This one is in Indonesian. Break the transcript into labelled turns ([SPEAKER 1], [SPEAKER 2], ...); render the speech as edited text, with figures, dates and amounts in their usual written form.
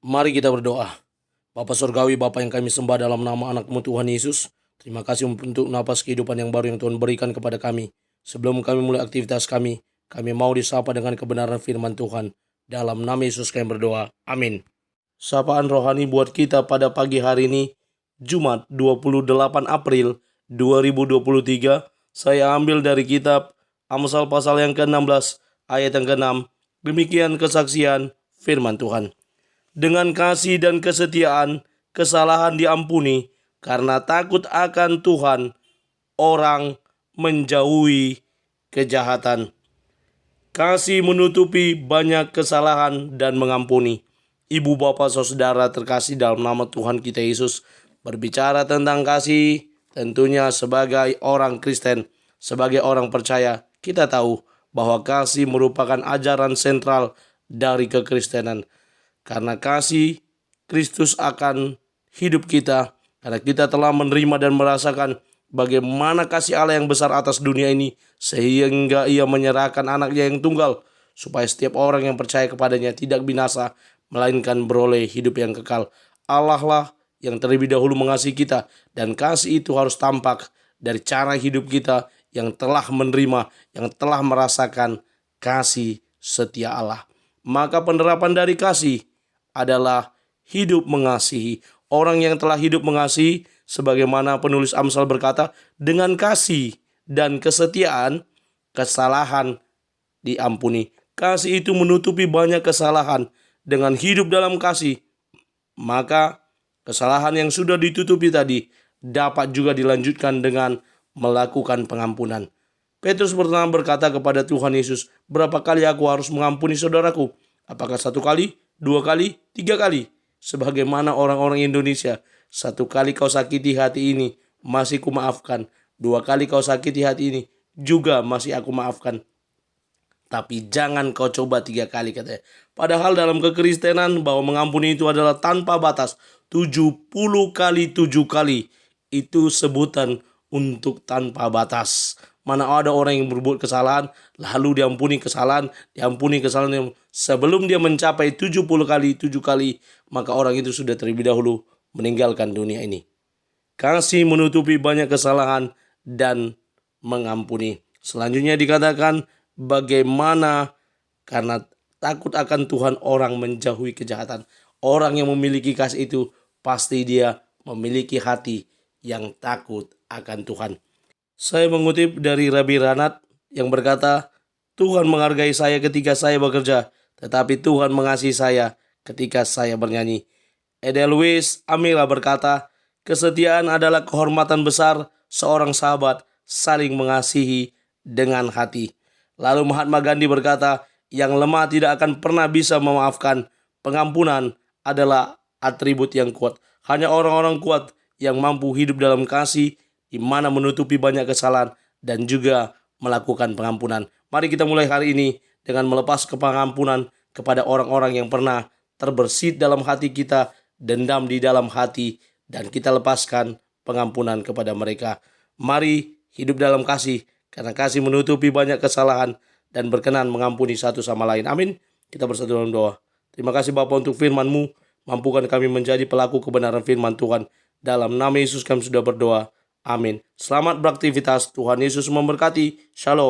[SPEAKER 1] Mari kita berdoa. Bapa Surgawi, Bapa yang kami sembah dalam nama anak-Mu Tuhan Yesus, terima kasih untuk napas kehidupan yang baru yang Tuhan berikan kepada kami. Sebelum kami mulai aktivitas kami mau disapa dengan kebenaran firman Tuhan. Dalam nama Yesus kami berdoa. Amin. Sapaan rohani buat kita pada pagi hari ini, Jumat 28 April 2023. Saya ambil dari kitab Amsal pasal yang ke-16 ayat yang ke-6. Demikian kesaksian firman Tuhan. Dengan kasih dan kesetiaan, kesalahan diampuni, karena takut akan Tuhan, orang menjauhi kejahatan. Kasih menutupi banyak kesalahan dan mengampuni. Ibu, bapak, saudara terkasih dalam nama Tuhan kita Yesus, berbicara tentang kasih, tentunya sebagai orang Kristen, sebagai orang percaya, kita tahu bahwa kasih merupakan ajaran sentral dari kekristenan. Karena kasih Kristus akan hidup kita, karena kita telah menerima dan merasakan bagaimana kasih Allah yang besar atas dunia ini, sehingga ia menyerahkan anaknya yang tunggal, supaya setiap orang yang percaya kepadanya tidak binasa, melainkan beroleh hidup yang kekal. Allah lah yang terlebih dahulu mengasihi kita, dan kasih itu harus tampak dari cara hidup kita yang telah menerima, yang telah merasakan kasih setia Allah. Maka penerapan dari kasih adalah hidup mengasihi. Orang yang telah hidup mengasihi, sebagaimana penulis Amsal berkata, dengan kasih dan kesetiaan, kesalahan diampuni. Kasih itu menutupi banyak kesalahan. Dengan hidup dalam kasih, maka kesalahan yang sudah ditutupi tadi dapat juga dilanjutkan dengan melakukan pengampunan. Petrus pertama berkata kepada Tuhan Yesus, berapa kali aku harus mengampuni saudaraku? Apakah 1 kali, 2 kali, 3 kali? Sebagaimana orang-orang Indonesia, 1 kali kau sakiti hati ini, masih kumaafkan. 2 kali kau sakiti hati ini, juga masih aku maafkan. Tapi jangan kau coba 3 kali, katanya. Padahal dalam kekristenan bahwa mengampuni itu adalah tanpa batas. 70 kali 7 kali. Itu sebutan untuk tanpa batas. Mana ada orang yang berbuat kesalahan, lalu diampuni kesalahan. Sebelum dia mencapai 70 kali 7 kali, maka orang itu sudah terlebih dahulu meninggalkan dunia ini. Kasih menutupi banyak kesalahan dan mengampuni. Selanjutnya dikatakan, bagaimana karena takut akan Tuhan orang menjauhi kejahatan. Orang yang memiliki kasih itu pasti dia memiliki hati yang takut akan Tuhan. Saya mengutip dari Rabbi Ranat yang berkata, Tuhan menghargai saya ketika saya bekerja, tetapi Tuhan mengasihi saya ketika saya bernyanyi. Edelweiss Amila berkata, kesetiaan adalah kehormatan besar seorang sahabat saling mengasihi dengan hati. Lalu Mahatma Gandhi berkata, yang lemah tidak akan pernah bisa memaafkan. Pengampunan adalah atribut yang kuat. Hanya orang-orang kuat yang mampu hidup dalam kasih, di mana menutupi banyak kesalahan dan juga melakukan pengampunan. Mari kita mulai hari ini dengan melepas pengampunan kepada orang-orang yang pernah terbersit dalam hati kita, dendam di dalam hati, dan kita lepaskan pengampunan kepada mereka. Mari hidup dalam kasih, karena kasih menutupi banyak kesalahan dan berkenan mengampuni satu sama lain. Amin. Kita bersatu dalam doa. Terima kasih Bapa untuk firman-Mu. Mampukan kami menjadi pelaku kebenaran firman Tuhan. Dalam nama Yesus kami sudah berdoa. Amin. Selamat beraktivitas. Tuhan Yesus memberkati. Shalom.